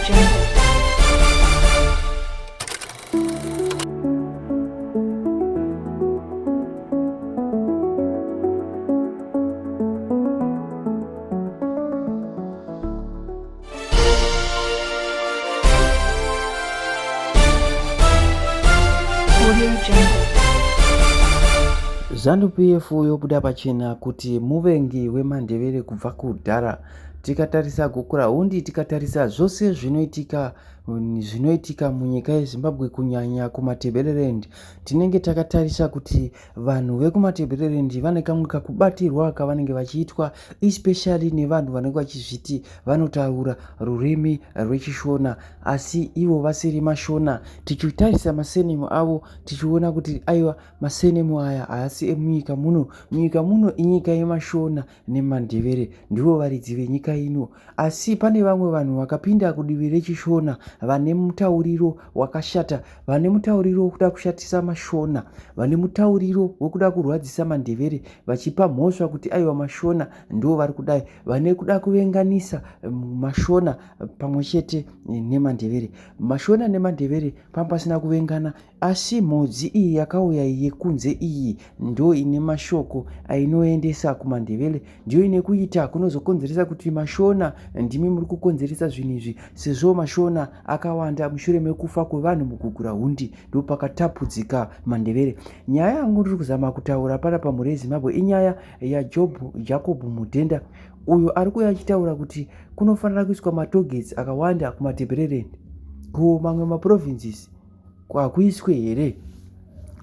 Jungle. Audio Jungle. ZANU-PF yobuda pachena kuti muvengi wemandevere kubva kudhara. Tikatarisa gukura hundi, tikatarisa zvose zvinoitika munyika yeZimbabwe kunyanya kumatebelerendi, tinenge takatarisa kuti vanhu vekumatebelerendi vane kamwe kakubatirwa kavanenge vachiitwa, especially nevanhu vanenge vachizviti vanotaura rurimi rwechishona asi ivo vasiri mashona. Tichitarisa masenemo avo tichiona kuti aiwa masenemo aya haasi emunyika muno. Munyika muno inyika yemashona nemandevere, ndivo varidzi venyika ino. Asi pane vamwe vanhu vakapinda kudivi rechishona vane mutauriro wakashata, vane mutauriro wekuda kushatisa mashona, vane mutauriro wekuda kurwadzisa mandevere, vachipa mhosva kuti aiwa mashona ndo vari kudai, vane kuda kuvenganisa mashona pamwe chete nemandevere. Mashona nemandevere pambasina kuvengana, asi mhodzi iyi yakauya yekunze iyi ndo ine mashoko ainoendesa kumandevere, ndiyo ine kuita kunozokonzeresa kuti mashona ndimi muri kukonzeresa zvinhu izvi, sezvo mashona akawanda mushure mekufa kwevanhu mugugura hundi ndo pakatapudzika mandevere. Nyaya yangu ndiri kuzama kutaura panapa mhuri yeZimbabwe inyaya yaJacob Mudenda, uyo ari kuuya achitaura kuti kunofanira kuiswa matogets akawanda kumatebelerendi. Ko mamwe maprovinces hakuiswe here?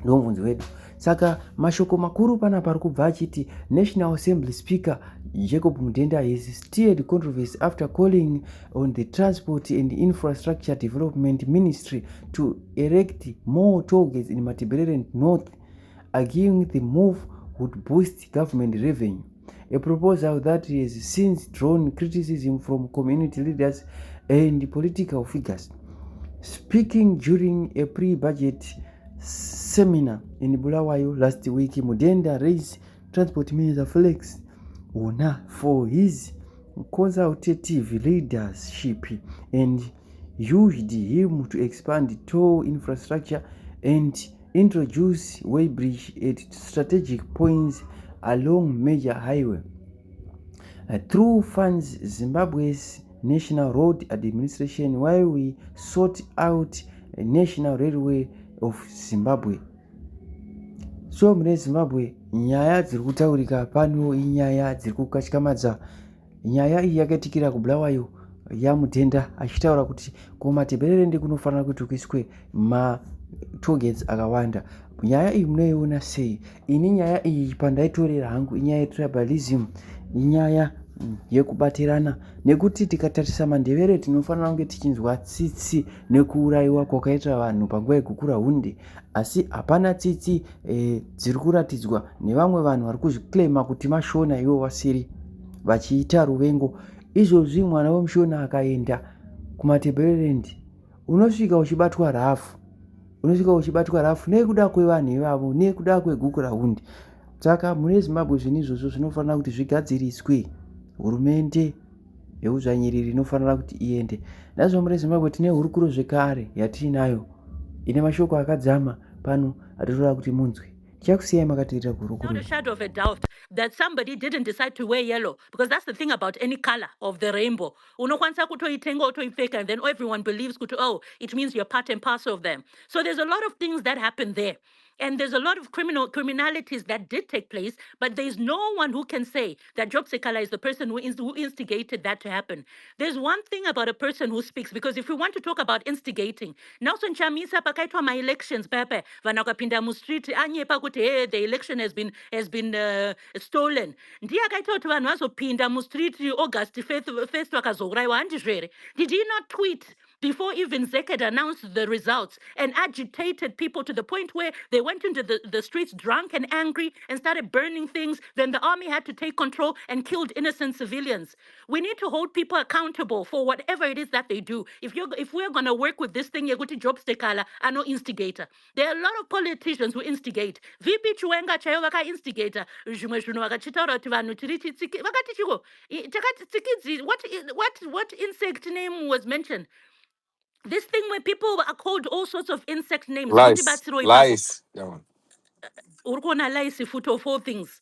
Ndo mubvunzo wedu. Saka mashoko makuru panapa ari kubva achiti National Assembly Speaker Jacob Mudenda has steered controversy after calling on the Transport and Infrastructure Development Ministry to erect more toll gates in Matebeleland North, arguing the move would boost government revenue. A proposal that has since drawn criticism from community leaders and political figures. Speaking during a pre-budget seminar in Bulawayo last week, Mudenda raised Transport Minister Felix Ona for his consultative leadership and urged him to expand toll infrastructure and introduce weighbridge at strategic points along major highway. Through funds Zimbabwe's National Road Administration, while we sought out a National Railway of Zimbabwe. So mune Zimbabwe nyaya dziri kutaurika pano inyaya dziri kukatyamadza. Nyaya iyi yakaitikira kuBulawayo yaMudenda achitaura kuti kumatebelerendi kunofanira kuti kuiswe matogets akawanda. Nyaya iyi munoiona sei? Ini nyaya iyi pandaitorera hangu inyaya yetribalism, inyaya yekubatirana, nekuti tikatarisa mandevere tinofanira kunge tichinzwa tsitsi nekuurayiwa kwakaita vanhu panguva yekukura hundi, asi hapana tsitsi dziri kuratidzwa nevamwe vanhu vari kuzviklema kuti mashona ivo vasiri, vachiita ruvengo. Izvozvi mwana wemushona akaenda kumatebelerendi unosvika uchibatwa rafu, nekuda kwevanhu ivavo, nekuda kwegukura hundi. Saka mune Zimbabwe zvinhu izvozvo zvinofanira kuti zvigadziriswe. Hurumende yeuzvanyiriri inofanira kuti iende. Nazvo muri Zimbabwe tine hurukuro zvekare yatiinayo ine mashoko akadzama pano atitoda kuti munzwe. Tichakusiyai makateerera kuhurukuro. Not a shadow of a doubt that somebody didn't decide to wear yellow, because that's the thing about any color of the rainbow. Unokwanisa kutoitenga utoipfeka, and then everyone believes kuti, oh, it means you're part and parcel of them. So there's a lot of things that happen there. And there's a lot of criminalities that did take place, but there's no one who can say that Job Sekala is the person who instigated that to happen. There's one thing about a person who speaks, because if we want to talk about instigating, Nelson Chamisa pakaitwa ma-elections pepe, vana wakapinda mu street anyepa kuti hey, the election has been stolen. Ndiye akaita kuti vanhu vazopinda mu street August 1st vakazouraiwa handizvo here? Did he not tweet before even ZEC had announced the results, and agitated people to the point where they went into the streets drunk and angry and started burning things. Then the army had to take control and killed innocent civilians. We need to hold people accountable for whatever it is that they do. If we're gonna work with this thing, you're going to job stekala, I know instigator. There are a lot of politicians who instigate. VP Chiwenga chayo vaka instigator. Zvimwe zvinhu vakachitaura kuti vanhu tiri chitsiki vakati chiko takati tsikidzi what insect name was mentioned? This thing where people are called all sorts of insect names. Lice. Mundibatsiro ipapo. Lice. Yeah, man. Urkona laisi futo of all things.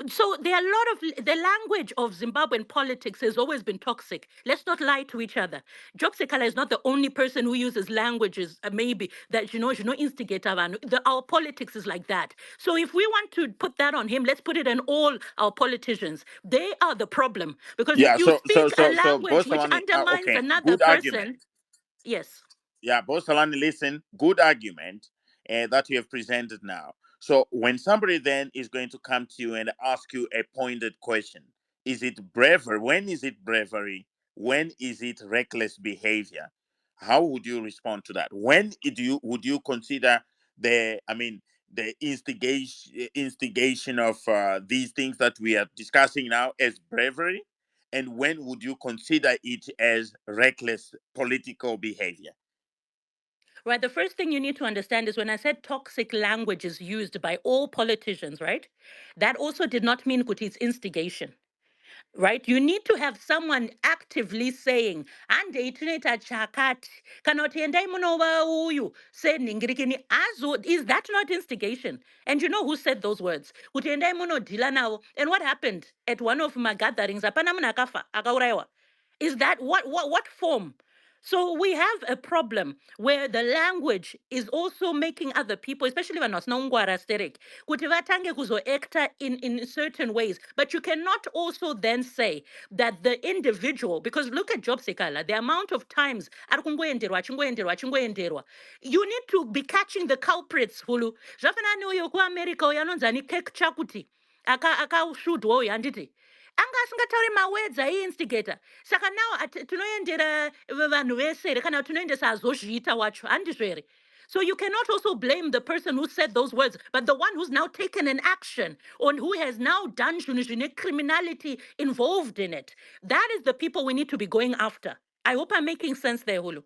So there are a lot of the language of Zimbabwean politics has always been toxic. Let's not lie to each other. Job Sekala is not the only person who uses languages, maybe that instigate abantu. Our politics is like that. So if we want to put that on him, let's put it on all our politicians. They are the problem because if Yeah, you so speak a language which Bosalani, undermines okay, another good argument. person, yes. Yeah, Bosalani, listen, good argument that you have presented now. So when somebody then is going to come to you and ask you a pointed question, is it bravery? When is it bravery? When is it reckless behavior? How would you respond to that? When would you consider the instigation of these things that we are discussing now as bravery? And when would you consider it as reckless political behavior? Right. The first thing you need to understand is when I said toxic language is used by all politicians, right? That also did not mean kuti it's instigation. Right? You need to have someone actively saying, ande itineta chakati, kana kuti endai munova uyu, seningirikini azo, is that not instigation? And you know who said those words? Kuti endai munodhila navo. And what happened at one of my gatherings? Hapana munhu akafa, akaurayiwa. Is that what form? So we have a problem where the language is also making other people, especially when vasinaungwara stereki, kuti vatange kuzoacta in certain ways. But you cannot also then say that the individual, because look at Job Sekala, the amount of times ari kungoenderwa, achingoenderwa, achingoenderwa. You need to be catching the culprits, Hulu. Zvafanana neuyo kuAmerica uyo anonzi ani Kirk Chakuti akasvudwa uyo handiti anga asingatauri mawords aiinstigator saka now tinoendera vanhu vese here kana kuti tinoendesa azozviita wacho handizvo here. So you cannot also blame the person who said those words, but the one who's now taken an action on who has now done criminality involved in it. That is the people we need to be going after. I hope I'm making sense there, Hulu.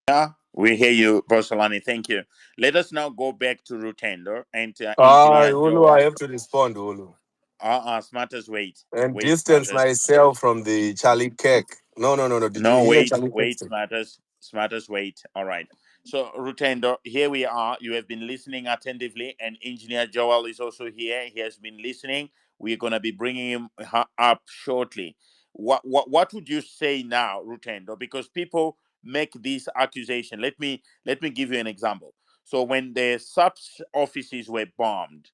Yeah, we hear you, Bosalani. Thank you. Let us now go back to Rutendo and Engineer Olu, I Joel. have to respond, Olu. Smarters, wait. And Wait, distance Smarters. myself from the Charlie Kirk. No. Did you No, hear wait, Charlie Kirk? wait, Smarters. Smarters, wait. All right. So, Rutendo, here we are. You have been listening attentively, and Engineer Joel is also here. He has been listening. We're going to be bringing him up shortly. What would you say now, Rutendo? Because people make this accusation. Let me give you an example. So, when the subs offices were bombed,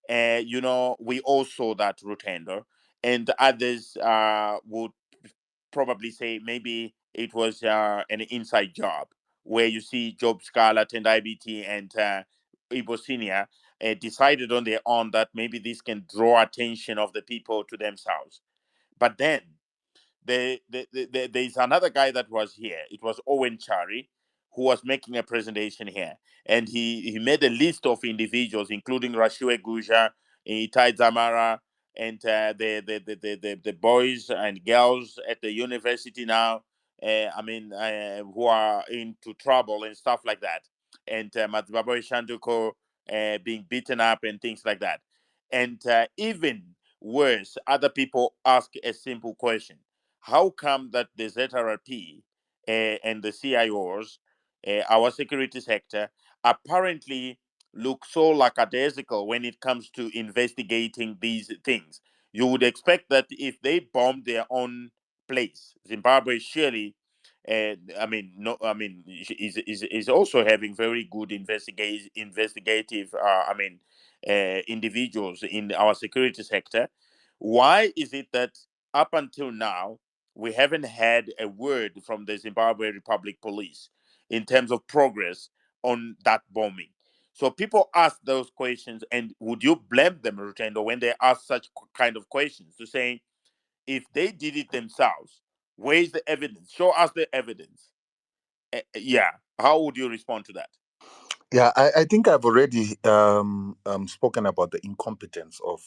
we all saw that, Rutendo, and others would probably say maybe it was an inside job where you see Job Scarlett and IBT and Ibo Senior decided on their own that maybe this can draw attention of the people to themselves. But then there's another guy that was here. It was Owen Chari who was making a presentation here. And he made a list of individuals, including Rashue Guja, Itai Zamara, and the boys and girls at the university now, who are into trouble and stuff like that. And Matsubabo Shanduko being beaten up and things like that. And even worse, other people ask a simple question: how come that the ZRP and the CIOs, our security sector, apparently look so lackadaisical when it comes to investigating these things? You would expect that if they bomb their own place, Zimbabwe surely, no, is also having very good investigative, individuals in our security sector. Why is it that up until now we haven't had a word from the Zimbabwe Republic Police in terms of progress on that bombing? So people ask those questions, and would you blame them, Rutendo, when they ask such kind of questions? To say if they did it themselves, Where's the evidence? Show us the evidence. Yeah. How would you respond to that? Yeah, I think I've already spoken about the incompetence of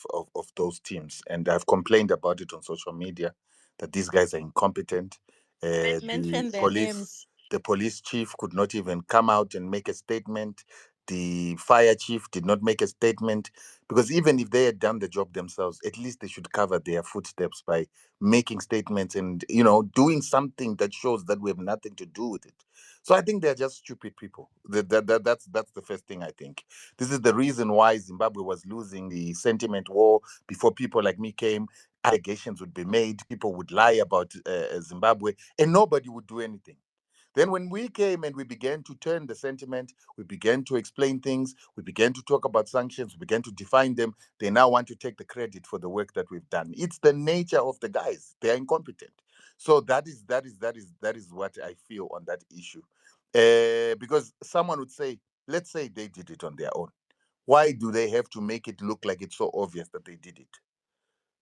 those teams, and I've complained about it on social media that these guys are incompetent. Mention their Police, names. the police chief could not even come out and make a statement. The fire chief did not make a statement because even if they had done the job themselves, at least they should cover their footsteps by making statements and doing something that shows that we have nothing to do with it. So I think they're just stupid people. That's the first thing I think. This is the reason why Zimbabwe was losing the sentiment war before people like me came. Allegations would be made, people would lie about Zimbabwe, and nobody would do anything. Then when we came and we began to turn the sentiment, we began to explain things, we began to talk about sanctions, we began to define them, they now want to take the credit for the work that we've done. It's the nature of the guys. They are incompetent. So that is what I feel on that issue. Because someone would say, let's say they did it on their own. Why do they have to make it look like it's so obvious that they did it?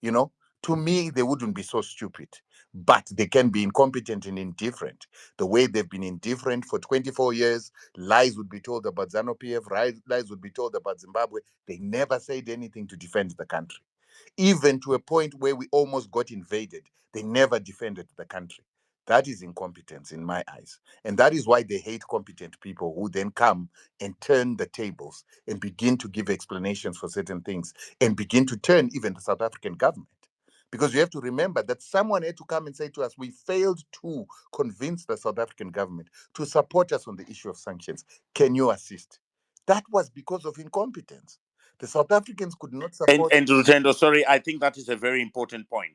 You know, to me, they wouldn't be so stupid, but they can be incompetent and indifferent. The way they've been indifferent for 24 years, lies would be told about ZANU PF, lies would be told about Zimbabwe. They never said anything to defend the country. Even to a point where we almost got invaded, they never defended the country. That is incompetence in my eyes. And that is why they hate competent people who then come and turn the tables and begin to give explanations for certain things and begin to turn even the South African government. Because you have to remember that someone had to come and say to us, we failed to convince the South African government to support us on the issue of sanctions. Can you assist? That was because of incompetence. The South Africans could not support. And Rutendo, sorry, I think that is a very important point.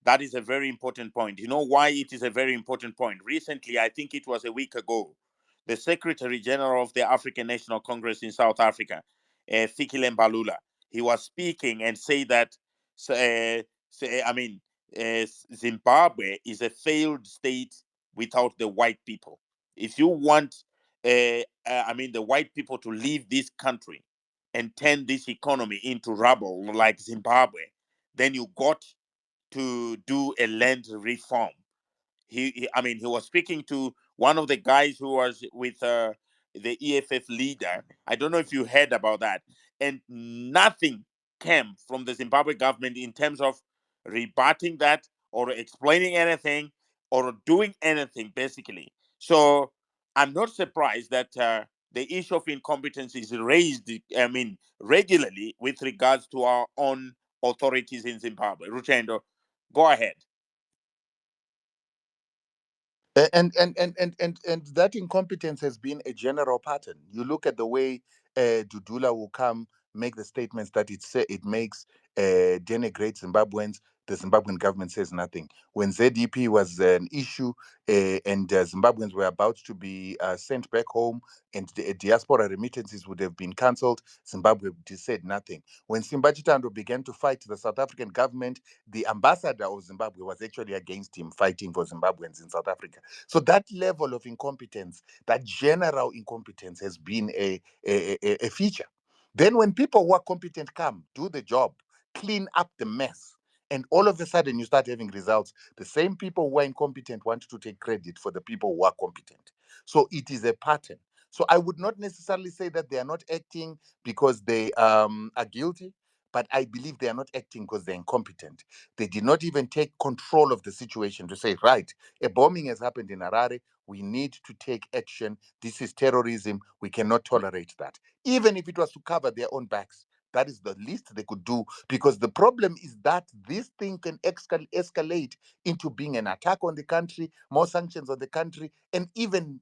That is a very important point. You know why it is a very important point? Recently, I think it was a week ago, the Secretary General of the African National Congress in South Africa, Fikile Mbalula, he was speaking and say that, Zimbabwe is a failed state without the white people. If you want, the white people to leave this country and turn this economy into rubble like Zimbabwe, then you got to do a land reform. He was speaking to one of the guys who was with the EFF leader. I don't know if you heard about that. And nothing came from the Zimbabwe government in terms of rebutting that or explaining anything or doing anything, basically. So I'm not surprised that the issue of incompetence is raised, regularly with regards to our own authorities in Zimbabwe. Rutendo, go ahead. And that incompetence has been a general pattern. You look at the way Dudula will come, make the statements that it makes, denigrate Zimbabweans. The Zimbabwean government says nothing. When ZDP was an issue and Zimbabweans were about to be sent back home and the diaspora remittances would have been cancelled, Zimbabwe said nothing. When Simba Chitando began to fight the South African government, the ambassador of Zimbabwe was actually against him fighting for Zimbabweans in South Africa. So that level of incompetence, that general incompetence, has been a feature. Then when people who are competent come, do the job, clean up the mess, and all of a sudden you start having results, the same people who are incompetent want to take credit for the people who are competent. So it is a pattern. So I would not necessarily say that they are not acting because they are guilty, but I believe they are not acting because they're incompetent. They did not even take control of the situation to say, right, a bombing has happened in Harare. We need to take action. This is terrorism. We cannot tolerate that. Even if it was to cover their own backs, that is the least they could do, because the problem is that this thing can escalate into being an attack on the country, more sanctions on the country, and even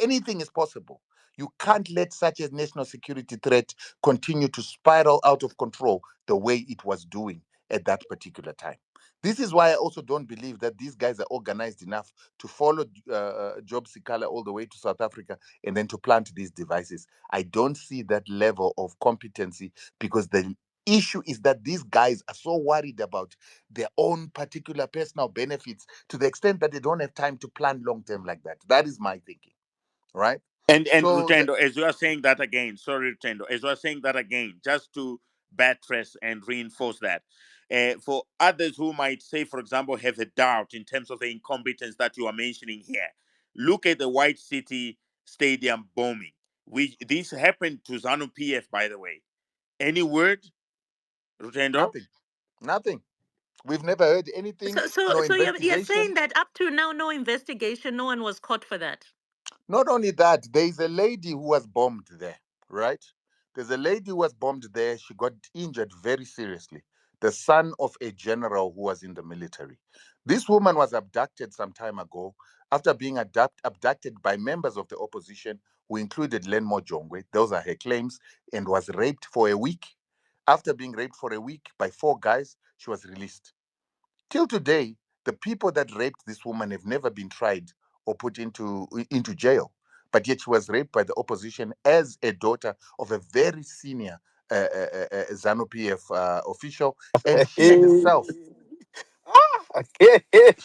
anything is possible. You can't let such a national security threat continue to spiral out of control the way it was doing at that particular time. This is why I also don't believe that these guys are organized enough to follow Job Sikala all the way to South Africa and then to plant these devices. I don't see that level of competency, because the issue is that these guys are so worried about their own particular personal benefits to the extent that they don't have time to plan long term like that. That is my thinking, right? And So Rutendo, as you are saying that again, sorry, Rutendo, as you are saying that again, just to buttress and reinforce that. For others who might say, for example, have a doubt in terms of the incompetence that you are mentioning here, look at the White City Stadium bombing. This happened to ZANU PF, by the way. Any word, Rutendo? Nothing. We've never heard anything, no So you're investigation. saying that up to now, no investigation, no one was caught for that. Not only that, there is a lady who was bombed there, right? There's a lady who was bombed there. She got injured very seriously. The son of a general who was in the military. This woman was abducted some time ago after being abducted by members of the opposition who included Lenmo Jongwe. Those are her claims, and was raped for a week. After being raped for a week by 4 guys, she was released. Till today, the people that raped this woman have never been tried or put into jail. But yet she was raped by the opposition as a daughter of a very senior ZANU PF official. And she herself,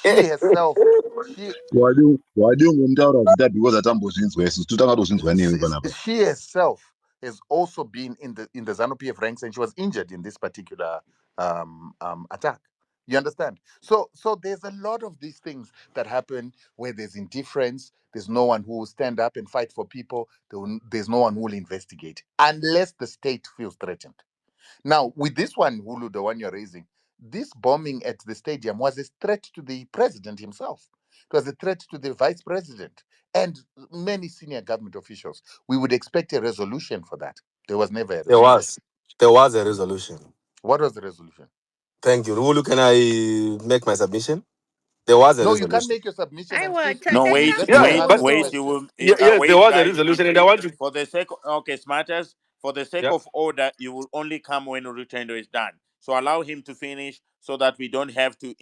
she herself, she wadingomutaura zita because atambozvinzwa isu tutangatozvinzwa newe panapa. she herself has also been in the ZANU PF ranks, and she was injured in this particular attack. You understand? So there's a lot of these things that happen where there's indifference. There's no one who will stand up and fight for people. There's no one who will investigate unless the state feels threatened. Now, with this one, Hulu, the one you're raising, this bombing at the stadium was a threat to the president himself. It was a threat to the vice president and many senior government officials. We would expect a resolution for that. There was never a resolution. There was a resolution. What was the resolution? Thank you. Rulu, can I make my submission? There was a No, you can't resolution. make your submission and Aiwa, still No, speak. wait, Let Yeah, me wait, answer but the wait. You question. will there wait, was a guys. resolution, and I want to. For the sake, okay, smarters. For the sake Yeah. of order, you will only come when Rutendo is done. So allow him to finish, so that we don't have to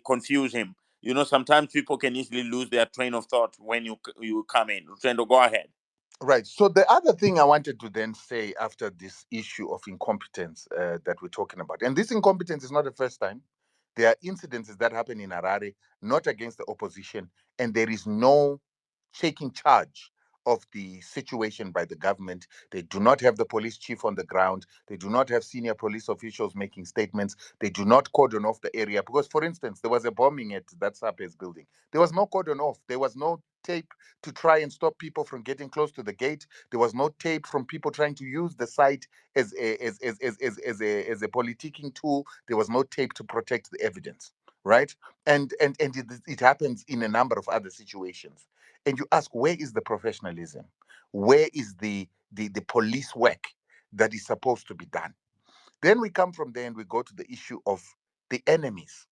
confuse him. You know, sometimes people can easily lose their train of thought when you come in. Rutendo, go ahead. Right. So the other thing I wanted to then say after this issue of incompetence that we're talking about, and this incompetence is not the first time. There are incidences that happen in Harare, not against the opposition, and there is no taking charge of the situation by the government. They do not have the police chief on the ground. They do not have senior police officials making statements. They do not cordon off the area. Because, for instance, there was a bombing at that SAPES building. There was no cordon off. There was no tape to try and stop people from getting close to the gate. There was no tape from people trying to use the site as a politicking tool. There was no tape to protect the evidence, right? And it happens in a number of other situations. And you ask, where is the professionalism? Where is the police work that is supposed to be done? Then we come from there and we go to the issue of the enemies.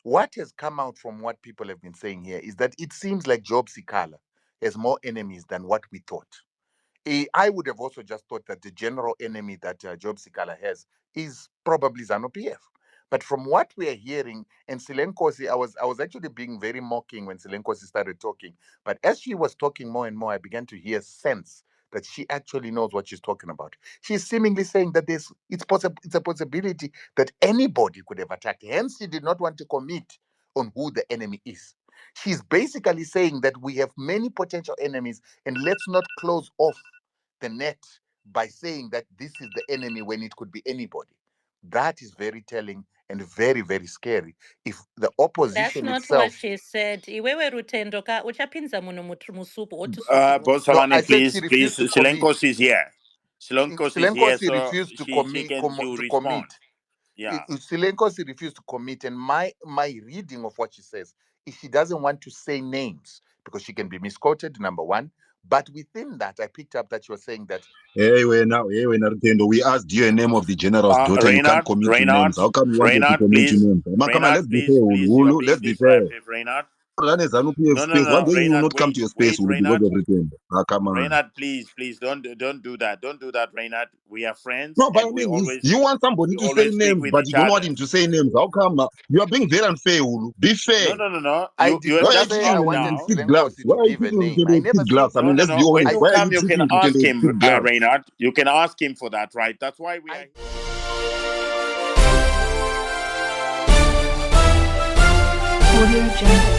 What has come out from what people have been saying here is that it seems like Job Sikala has more enemies than what we thought. I would have also just thought that the general enemy that Job Sikala has is probably ZANU PF. But from what we are hearing, and Silenkosi, I was actually being very mocking when Silenkosi started talking. But as she was talking more and more, I began to hear sense that she actually knows what she's talking about. She's seemingly saying that it's a possibility that anybody could have attacked. Hence, she did not want to commit on who the enemy is. She's basically saying that we have many potential enemies, and let's not close off the net by saying that this is the enemy when it could be anybody. That is very telling and very, very scary. If the That's opposition not what itself. she said. Iwewe Rutendo ka uchapinza muno musupu otusuku. Boss No, I Salane, said she please. refused to commit. Silenkos is here. Silenkos is here, Silenkosi so refused to she will commit. respond. Yeah. Silenkosi refused to commit, and my reading of what she says is she doesn't want to say names because she can be misquoted, number one. But within that, I picked up that she was saying that Hey, wena Rutendo, we asked you a name of the general's daughter. You can't commit to names. How come you wanted to commit to names? Come on, let's be fair, Please, you are Ulu. being Let's be fair. disruptive, Reynard. Run a ZANU PF No, space. One day you will Reynard, not come to your space, wait, Ulu, because Reynard. of Rutendo. Come on. Reynard, please, don't do that. Don't do that, Reynard. We are friends, No, but and I mean, you want somebody we to say always speak names, with but each you don't want other. him to say names. How come? You are being very unfair, Ulu. Be fair. No. I You did have Why not are you just say I treating talked him wanted now. with kid gloves? Silenkosi Why to are you give a treating him name. I with never kid gloves? said I mean, let's be When honest. you Why are come, you you can treating ask Rutendo with him, kid gloves? Reynard. You can ask him for that, right? That's why we are. Audio Jungle.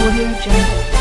Audio Jungle.